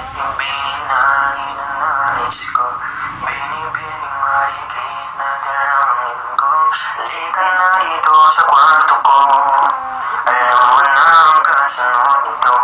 Binibining na inanais ko, binibining marikit na dalangin ko. Halika na dito sa kwarto ko, alam mo na ang kasunod nito.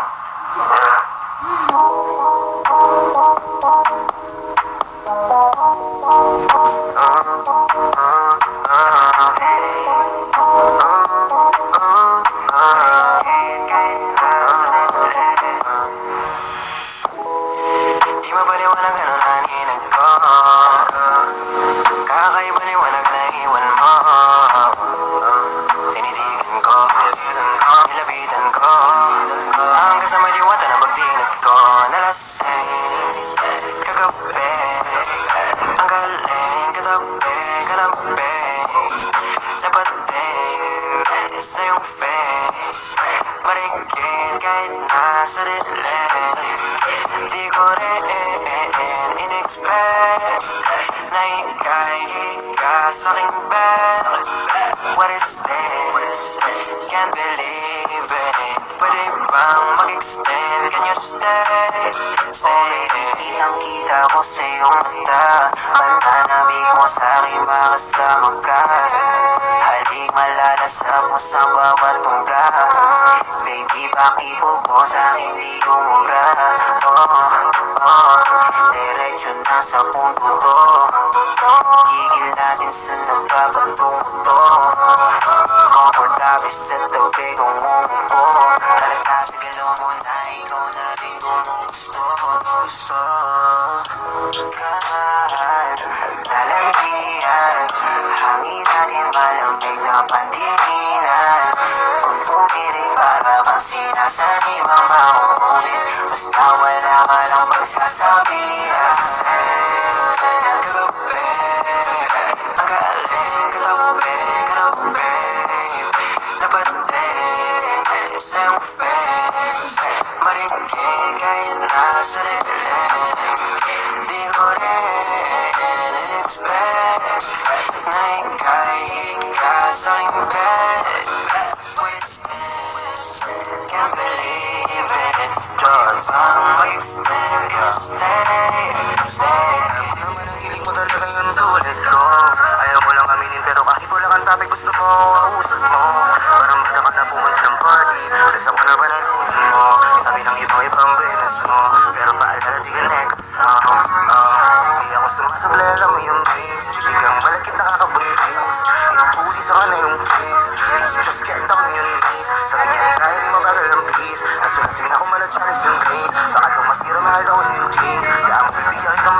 Di mapaliwanag ang naninag ko, kakaibaliwanag na iwan mo. Tinitigan ko, nilapitan ko, hanggang sa maliwata na pagdinig ko. Nalasing, kagabi, ang galing, katabi, kanabi, napating sa iyong face, marikit kahit nasa dilim. Di ko rin in-expect na ikay-hika sa'king bed. What is this? Can't believe it. Pwede bang mag-extend? Can you stay? Stay. Kitang-kita ko sa iyong mata, pananabi mo sa'kin makasama ka. Halik malalasap mo sa bawat tungga. Baby, pakipo ko sa'kin di umura. Diretso na sa punto ko, gigil natin sa nagpapatungo to. Komportable sa tabi kong umupo, halata sa galaw mo na ikaw na rin gumugusto. Kahit lalambihan, hangin natin malamig na pandinan. Kung pumiring para kang sinasanib ang mauulit, basta wala ka lang pagsasabihan. Kagabi, ang galing, katabi, kanabi, napating sa iyong face, marikit kahit nasa dilim. Di ko rin in-expect na ikay-hika sa'king bed. What is this? Can't believe it. Diyos bang mag-extend? Can you stay? Stay. Alam mo naman ang hiling mo talaga yung tulad ko. Ayaw mo lang aminin pero kahit wala kang topic gusto mo, usap mo. Parang basta ka na pumunta ng party, tapos ako na ba nalunin mo? Sabi ng ibang benes mo, pero paalala di ka next mo. Hindi ako sumasablay, alam mo yung base. Biglang malakit nakakabuntis, inupusi sa kana yung face. It's just get down yung knees. Sabi niya kahit di mabagal ang peace, nasulasing ako malacharis yung grade. Baka tumasira mahal daw yung jeans, kaya ang bibigyan ka